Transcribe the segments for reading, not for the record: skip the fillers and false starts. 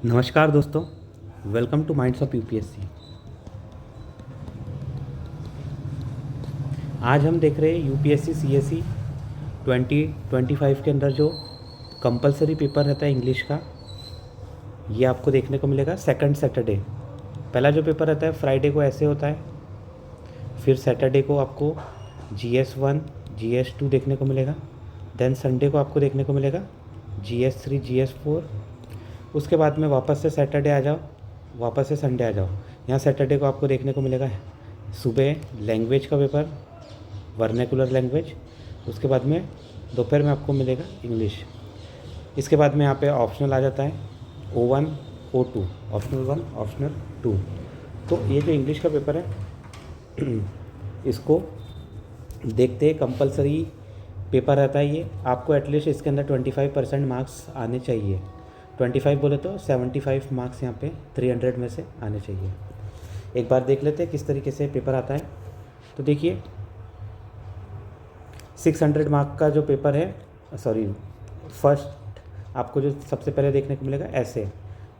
नमस्कार दोस्तों, welcome two minds of UPSC. आज हम देख रहे हैं यूपीएससी सीएसई 2025 के अंदर जो कंपलसरी पेपर रहता है इंग्लिश का, ये आपको देखने को मिलेगा सेकंड सैटरडे। पहला जो पेपर रहता है फ्राइडे को ऐसे होता है, फिर सैटरडे को आपको GS1 GS2 देखने को मिलेगा, देन संडे को आपको देखने को मिलेगा GS3 GS4। उसके बाद में वापस से सैटरडे आ जाओ, वापस से संडे आ जाओ। यहाँ सैटरडे को आपको देखने को मिलेगा सुबह लैंग्वेज का पेपर, वर्नेकुलर लैंग्वेज। उसके बाद में दोपहर में आपको मिलेगा इंग्लिश। इसके बाद में यहाँ पे ऑप्शनल आ जाता है O1 O2, ऑप्शनल 1 ऑप्शनल 2। तो ये जो इंग्लिश का पेपर है इसको देखते हैं, कंपलसरी पेपर रहता है ये। आपको एटलीस्ट इसके अंदर 25% मार्क्स आने चाहिए। 25 बोले तो 75 मार्क्स यहाँ पे 300 में से आने चाहिए। एक बार देख लेते हैं किस तरीके से पेपर आता है। तो देखिए 600 मार्क का जो पेपर है, सॉरी फर्स्ट आपको जो सबसे पहले देखने को मिलेगा ऐसे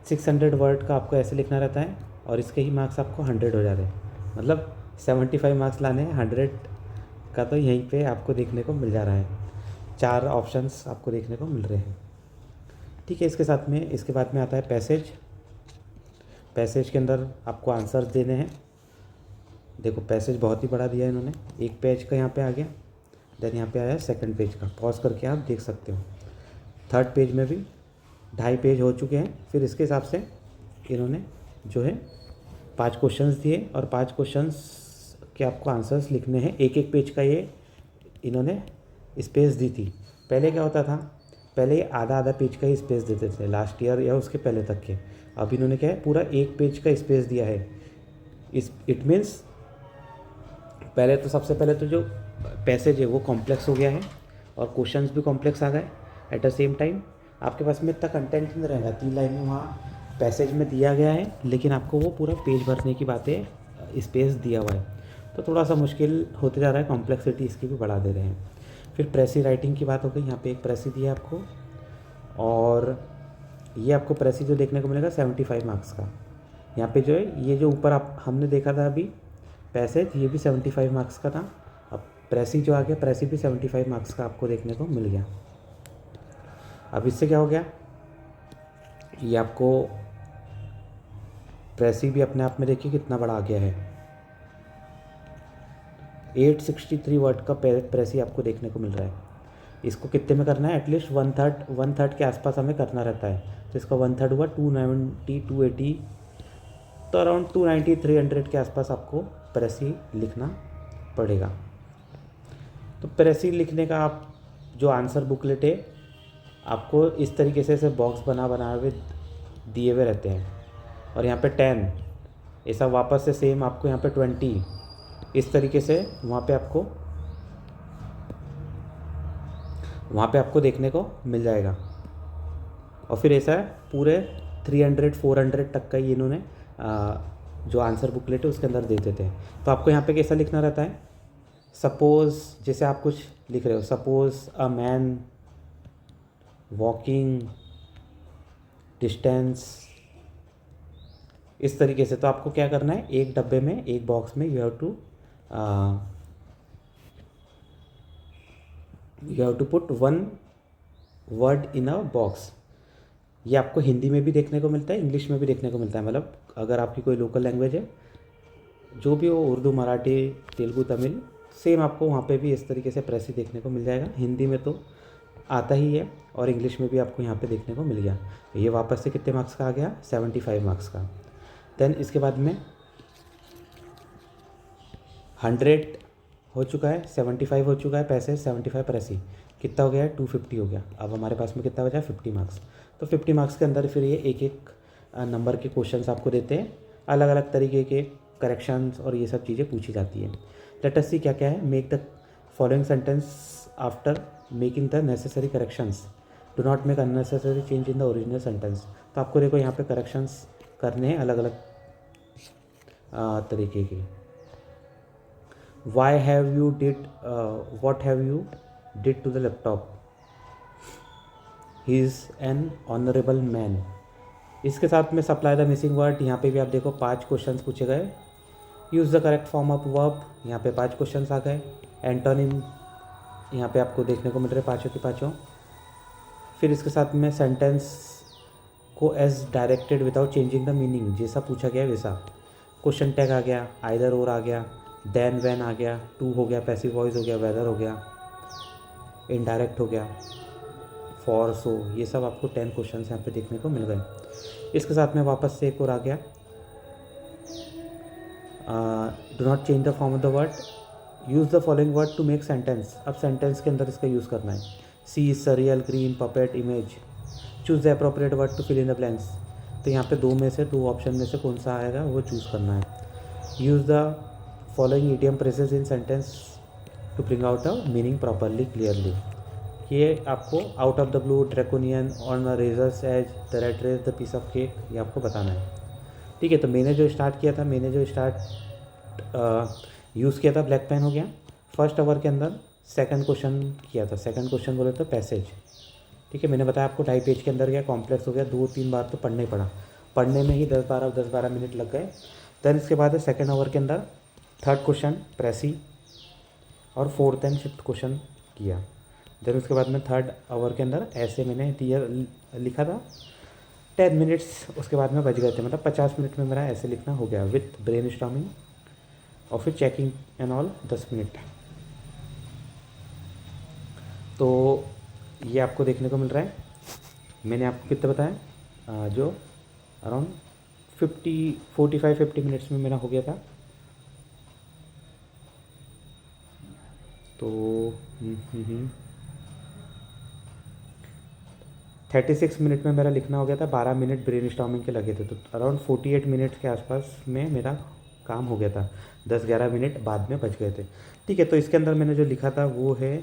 600 वर्ड का आपको ऐसे लिखना रहता है और इसके ही मार्क्स आपको 100 हो जा रहे हैं। मतलब 75 मार्क्स लाने हैं, 100 का तो यहीं पे आपको देखने को मिल जा रहा है। 4 ऑप्शंस आपको देखने को मिल रहे हैं, ठीक है। इसके साथ में इसके बाद में आता है पैसेज। पैसेज के अंदर आपको आंसर्स देने हैं। देखो पैसेज बहुत ही बड़ा दिया है इन्होंने, एक पेज का यहाँ पे आ गया, देन यहाँ पे आया सेकंड पेज का। पॉज करके आप देख सकते हो। थर्ड पेज में भी 2.5 पेज हो चुके हैं। फिर इसके हिसाब से इन्होंने जो है 5 क्वेश्चंस दिए और 5 क्वेश्चंस के आपको आंसर्स लिखने हैं। एक एक पेज का ये इन्होंने स्पेस दी थी। पहले क्या होता था, पहले ये आधा आधा पेज का ही स्पेस देते थे लास्ट ईयर या उसके पहले तक के। अब इन्होंने क्या है पूरा एक पेज का स्पेस दिया है। इट मीन्स पहले तो सबसे पहले तो जो पैसेज है वो कॉम्प्लेक्स हो गया है और क्वेश्चंस भी कॉम्प्लेक्स आ गए। एट द सेम टाइम आपके पास में इतना कंटेंट नहीं रहेगा। 3 लाइनें वहाँ पैसेज में दिया गया है, लेकिन आपको वो पूरा पेज भरने की बातें स्पेस दिया हुआ है, तो थोड़ा सा मुश्किल होते जा रहा है। कॉम्प्लेक्सिटी इसकी भी बढ़ा दे रहे हैं। फिर प्रेसी राइटिंग की बात हो गई। यहाँ पे एक प्रेसी दिया है आपको, और ये आपको प्रेसी जो देखने को मिलेगा 75 मार्क्स का। यहाँ पे जो है ये जो ऊपर आप हमने देखा था अभी पैसेज, ये भी 75 मार्क्स का था। अब प्रेसी जो आ गया, प्रेसी भी 75 मार्क्स का आपको देखने को मिल गया। अब इससे क्या हो गया, ये आपको प्रेसी भी अपने आप में देखिए कितना बड़ा आ गया है। 863 वर्ड का प्रेसी आपको देखने को मिल रहा है। इसको कितने में करना है, एटलीस्ट वन थर्ड के आसपास हमें करना रहता है। तो इसका 1/3 हुआ 290 280, तो अराउंड 290 300 के आसपास आपको प्रेसी लिखना पड़ेगा। तो प्रेसी लिखने का आप जो आंसर बुकलेट है आपको इस तरीके से बॉक्स बना हुए दिए हुए रहते हैं। और यहाँ पे 10 ऐसा वापस से सेम आपको यहाँ पे 20 इस तरीके से वहाँ पे आपको देखने को मिल जाएगा। और फिर ऐसा है पूरे 300 400 तक का ही इन्होंने जो आंसर बुकलेट है उसके अंदर दे देते हैं। तो आपको यहाँ पे कैसा लिखना रहता है, सपोज़ जैसे आप कुछ लिख रहे हो, suppose a man walking distance, इस तरीके से। तो आपको क्या करना है, एक डब्बे में एक बॉक्स में you have to put 1 word in a box. ये आपको हिंदी में भी देखने को मिलता है, इंग्लिश में भी देखने को मिलता है। मतलब अगर आपकी कोई लोकल लैंग्वेज है, जो भी हो, उर्दू मराठी तेलुगु तमिल, सेम आपको वहाँ पे भी इस तरीके से प्रेसी देखने को मिल जाएगा। हिंदी में तो आता ही है और इंग्लिश में भी आपको यहाँ पे देखने को मिल गया। ये वापस से कितने मार्क्स का आ गया, 75 मार्क्स का। देन इसके बाद में 100 हो चुका है, 75 हो चुका है पैसे, 75 प्रेसी कितना हो गया है, 250 हो गया। अब हमारे पास में कितना बचा, 50 मार्क्स। तो 50 मार्क्स के अंदर फिर ये एक एक नंबर के क्वेश्चंस आपको देते हैं, अलग अलग तरीके के करेक्शंस और ये सब चीज़ें पूछी जाती है। लेट अस सी क्या क्या है। Make the following sentence after making the necessary corrections, do not make unnecessary change in the original sentence. तो आपको देखो यहाँ पे करेक्शंस करने हैं अलग अलग तरीके के। Why have you did what have you did to the laptop? He is an honorable man. इसके साथ में सप्लाई द मिसिंग वर्ड, यहाँ पे भी आप देखो 5 क्वेश्चन पूछे गए। Use the correct form of verb, यहाँ पे 5 क्वेश्चन आ गए। एंटोनिम यहाँ पे आपको देखने को मिल रहे पाँचों के पाँचों। फिर इसके साथ में सेंटेंस को as directed without changing the meaning, जैसा पूछा गया वैसा। क्वेश्चन टैग आ गया, आइदर और आ गया, देन व्हेन आ गया, टू हो गया, पैसिव वॉइस हो गया, वेदर हो गया, इनडायरेक्ट हो गया, फॉर, सो, ये सब आपको 10 क्वेश्चन यहाँ पे देखने को मिल गए। इसके साथ में वापस से एक और आ गया, do not change the form of the word, use the following word to make sentence. अब सेंटेंस के अंदर इसका यूज़ करना है। C is cereal, green, puppet, image. Choose the appropriate word to fill in the blanks. तो यहाँ पे दो ऑप्शन में से कौन सा आएगा वो चूज़ करना है। Use the following idiom phrases in sentence to bring out the meaning properly, clearly. ये आपको out of the blue, draconian, on the razor's edge, the rat race, the piece of cake, ये आपको बताना है। ठीक है, तो मैंने जो स्टार्ट किया था, यूज़ किया था, ब्लैक पेन हो गया। फर्स्ट आवर के अंदर सेकंड क्वेश्चन किया था। सेकंड क्वेश्चन बोले तो पैसेज। ठीक है, मैंने बताया आपको 2.5 पेज के अंदर गया, कॉम्प्लेक्स हो गया, 2-3 बार तो पढ़ना ही पड़ा। पढ़ने में ही 10-12 मिनट लग गए। देन इसके बाद सेकंड आवर के अंदर थर्ड क्वेश्चन प्रेसी और फोर्थ एंड फिफ्थ क्वेश्चन किया। देन उसके बाद में थर्ड आवर के अंदर ऐसे मैंने लिखा था 10 मिनट्स, उसके बाद में बच गए थे, मतलब 50 मिनट में मेरा ऐसे लिखना हो गया विथ ब्रेन स्टॉर्मिंग और फिर चेकिंग एंड ऑल 10 मिनट। तो ये आपको देखने को मिल रहा है। मैंने आपको कितना बताया, जो अराउंड 45-50 मिनट्स में मेरा हो गया था। तो 36 मिनट में मेरा लिखना हो गया था, 12 मिनट ब्रेन स्टॉर्मिंग के लगे थे, तो अराउंड 48 मिनट के आसपास में मेरा काम हो गया था। 10-11 मिनट बाद में बच गए थे। ठीक है, तो इसके अंदर मैंने जो लिखा था वो है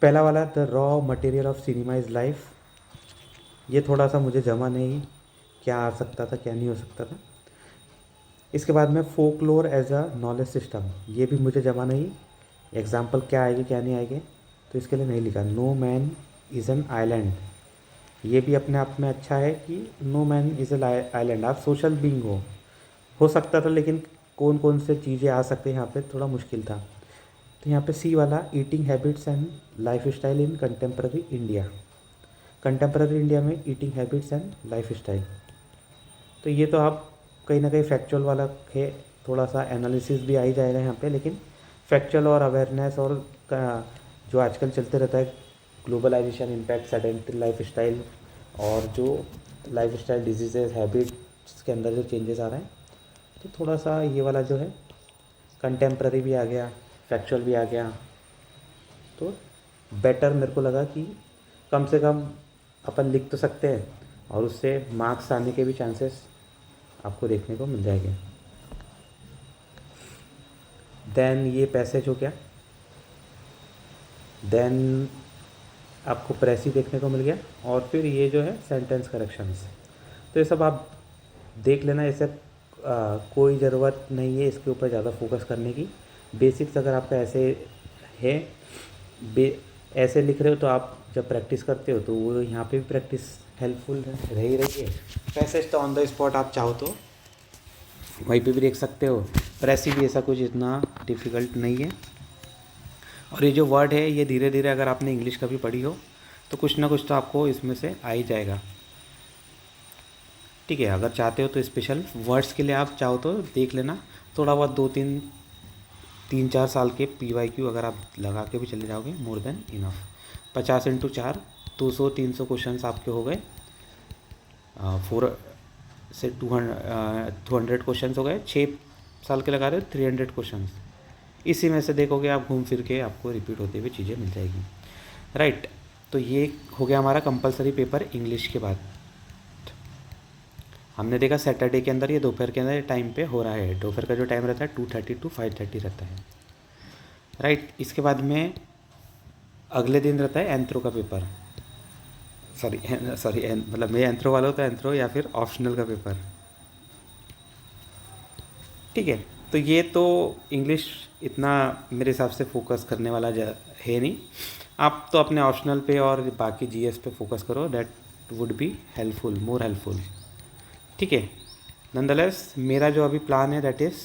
पहला वाला, the raw material of cinema is life. ये थोड़ा सा मुझे जमा नहीं, क्या आ सकता था क्या नहीं हो सकता था। इसके बाद में folklore as a knowledge system, ये भी मुझे जमा नहीं, एग्जाम्पल क्या आएगी क्या नहीं आएगी, तो इसके लिए नहीं लिखा। No man is an island, ये भी अपने आप में अच्छा है कि no man is an island, आप सोशल बीइंग हो सकता था, लेकिन कौन कौन से चीज़ें आ सकते हैं यहाँ पे थोड़ा मुश्किल था। तो यहाँ पे सी वाला, eating habits and life style in contemporary India. Contemporary India में eating habits and life style, तो ये तो आप कहीं ना कहीं फैक्चुअल वाला है, थोड़ा सा एनालिसिस भी आ ही जाएगा यहाँ पे, लेकिन फैक्चुअल और अवेयरनेस और जो आजकल चलते रहता है globalisation, impact, sedentary life style और जो लाइफ स्टाइल डिजीज़ेज, हैबिट्स के अंदर जो चेंजेस आ रहे हैं, तो थोड़ा सा ये वाला जो है कंटेम्प्रेरी भी आ गया, फैक्चुअल भी आ गया, तो बेटर मेरे को लगा कि कम से कम अपन लिख तो सकते हैं और उससे मार्क्स आने के भी चांसेस आपको देखने को मिल जाएंगे। देन ये पैसेज हो गया, देन आपको प्रेसी देखने को मिल गया, और फिर ये जो है सेंटेंस करेक्शंस। तो ये सब आप देख लेना, ऐसे कोई ज़रूरत नहीं है इसके ऊपर ज़्यादा फोकस करने की। बेसिक्स अगर आपका ऐसे है, ऐसे लिख रहे हो, तो आप जब प्रैक्टिस करते हो तो वो यहाँ पे भी प्रैक्टिस हेल्पफुल रह ही रही है। पैसेज तो ऑन द स्पॉट आप चाहो तो वहीं पे भी देख सकते हो, प्रेसी भी ऐसा कुछ इतना डिफ़िकल्ट नहीं है। और ये जो वर्ड है, ये धीरे धीरे अगर आपने इंग्लिश कभी पढ़ी हो तो कुछ ना कुछ तो आपको इसमें से आ ही जाएगा। ठीक है, अगर चाहते हो तो स्पेशल वर्ड्स के लिए आप चाहो तो देख लेना, थोड़ा बहुत 2-3-4 साल के PYQ अगर आप लगा के भी चले जाओगे, मोर देन इनफ। 50 × 4 200-300 क्वेश्चन आपके हो गए, 4 से 200 क्वेश्चन हो गए। 6 साल के लगा रहे हो 300 क्वेश्चन, इसी में से देखोगे आप घूम फिर के आपको रिपीट होते हुए चीज़ें मिल जाएगी। राइट, तो ये हो गया हमारा कंपलसरी पेपर इंग्लिश के बाद। हमने देखा सैटरडे के अंदर, ये दोपहर के अंदर टाइम पे हो रहा है। दोपहर का जो टाइम रहता है 2:30 to 5:30 रहता है। राइट, इसके बाद में अगले दिन रहता है एंथ्रो का पेपर, सॉरी मतलब मैं एंथ्रो वाला होता है, एंथ्रो या फिर ऑप्शनल का पेपर। ठीक है, तो ये तो इंग्लिश इतना मेरे हिसाब से फोकस करने वाला है नहीं। आप तो अपने ऑप्शनल पे और बाकी GS पे फोकस करो, that would be helpful, more helpful. ठीक है, नंदलेस मेरा जो अभी प्लान है that is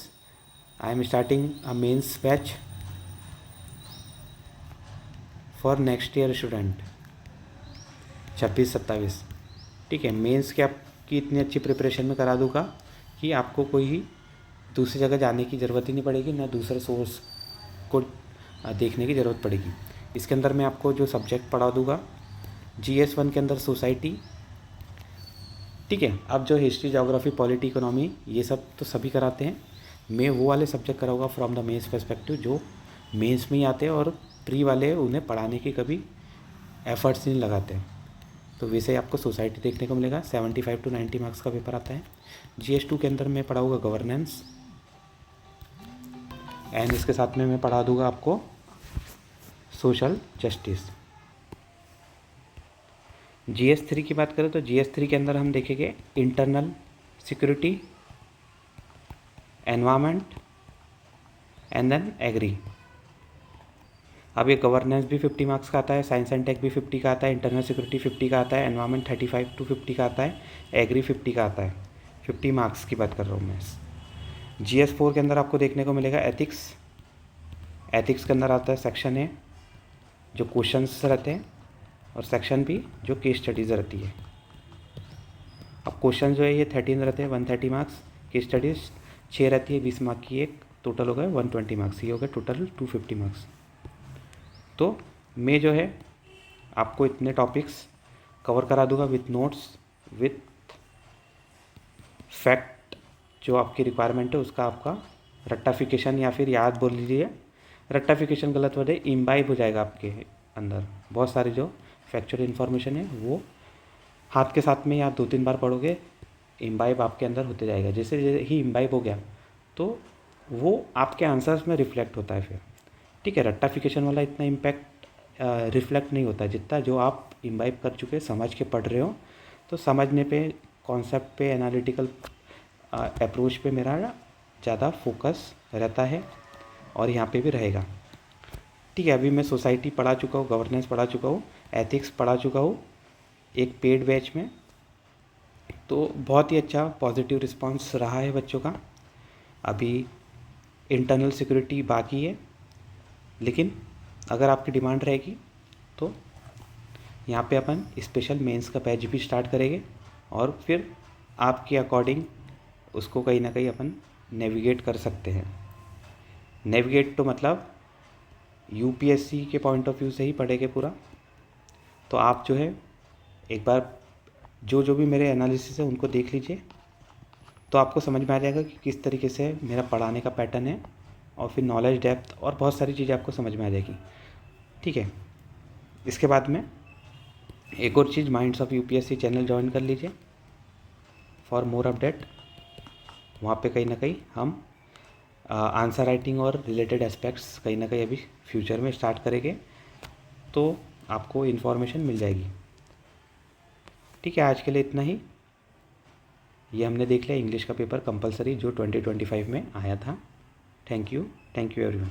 I am starting a mains batch for next year student 26-27। ठीक है, मेंस की आपकी इतनी अच्छी प्रिपरेशन में करा दूँगा कि आपको कोई ही दूसरी जगह जाने की ज़रूरत ही नहीं पड़ेगी, ना दूसरे सोर्स को देखने की ज़रूरत पड़ेगी। इसके अंदर मैं आपको जो सब्जेक्ट पढ़ा दूँगा GS1 के अंदर सोसाइटी। ठीक है, अब जो हिस्ट्री, ज्योग्राफी, पॉलिटी, इकोनॉमी ये सब तो सभी कराते हैं, मैं वो वाले सब्जेक्ट कराऊंगा फ्रॉम द मेंस पर्सपेक्टिव जो मेंस में ही आते हैं और प्री वाले उन्हें पढ़ाने के कभी एफर्ट्स नहीं लगाते हैं। तो वैसे ही आपको सोसाइटी देखने को मिलेगा, 75 to 90 मार्क्स का पेपर आता है। GS2 के अंदर मैं पढ़ाऊँगा गवर्नेंस एंड इसके साथ में मैं पढ़ा दूँगा आपको सोशल जस्टिस। GS3 की बात करें तो GS3 के अंदर हम देखेंगे internal security, environment and then agri. अब ये गवर्नेंस भी 50 मार्क्स का आता है, साइंस एंड टेक भी 50 का आता है, इंटरनल सिक्योरिटी 50 का आता है, एनवायरनमेंट 35 to 50 का आता है, एग्री 50 का आता है। 50 मार्क्स की बात कर रहा हूँ मैं। GS4 के अंदर आपको देखने को मिलेगा एथिक्स। एथिक्स के अंदर आता है सेक्शन ए जो क्वेश्चंस रहते हैं और सेक्शन बी जो केस स्टडीज़ रहती है। अब क्वेश्चन जो है ये 13 रहते हैं, 130 मार्क्स। केस स्टडीज़ 6 रहती है, 20 मार्क की एक, टोटल हो गए 120 मार्क्स। ये हो गए टोटल 250 मार्क्स। तो मैं जो है आपको इतने टॉपिक्स कवर करा दूंगा विथ नोट्स, विथ फैक्ट जो आपकी रिक्वायरमेंट है उसका आपका रट्टाफिकेशन या फिर याद बोल लीजिए, रट्टाफिकेशन गलत वर्ड है, इम्बाइब हो जाएगा आपके अंदर। बहुत सारी जो फैक्चुअल इन्फॉर्मेशन है वो हाथ के साथ में आप 2-3 बार पढ़ोगे, इम्बाइब आपके अंदर होते जाएगा। जैसे जैसे ही इम्बाइब हो गया तो वो आपके आंसर्स में रिफ्लेक्ट होता है फिर। ठीक है, रट्टाफिकेशन वाला इतना इम्पैक्ट रिफ्लेक्ट नहीं होता जितना जो आप इम्बाइब कर चुके, समझ के पढ़ रहे हो। तो समझने पे, कॉन्सेप्ट पे, एनालिटिकल अप्रोच पे मेरा ज़्यादा फोकस रहता है और यहाँ पे भी रहेगा। ठीक है, अभी मैं सोसाइटी पढ़ा चुका हूँ, गवर्नेंस पढ़ा चुका हूँ, एथिक्स पढ़ा चुका हूँ एक पेड बैच में। तो बहुत ही अच्छा पॉजिटिव रिस्पांस रहा है बच्चों का। अभी इंटरनल सिक्योरिटी बाकी है, लेकिन अगर आपकी डिमांड रहेगी तो यहाँ पे अपन स्पेशल मेंस का बैच भी स्टार्ट करेंगे और फिर आपके अकॉर्डिंग उसको कहीं ना कहीं अपन नेविगेट कर सकते हैं। नेविगेट तो मतलब UPSC के पॉइंट ऑफ व्यू से ही पढ़ेंगे पूरा। तो आप जो है एक बार जो जो भी मेरे एनालिसिस है उनको देख लीजिए, तो आपको समझ में आ जाएगा कि किस तरीके से मेरा पढ़ाने का पैटर्न है और फिर नॉलेज डेप्थ और बहुत सारी चीज़ें आपको समझ में आ जाएगी। ठीक है, इसके बाद में एक और चीज़, minds of UPSC channel join कर लीजिए फॉर मोर अपडेट। वहाँ पे कहीं ना कहीं हम आंसर राइटिंग और रिलेटेड एस्पेक्ट्स कहीं ना कहीं अभी फ्यूचर में स्टार्ट करेंगे, तो आपको इन्फॉर्मेशन मिल जाएगी। ठीक है, आज के लिए इतना ही। ये हमने देख लिया इंग्लिश का पेपर कंपलसरी जो 2025 में आया था। Thank you everyone.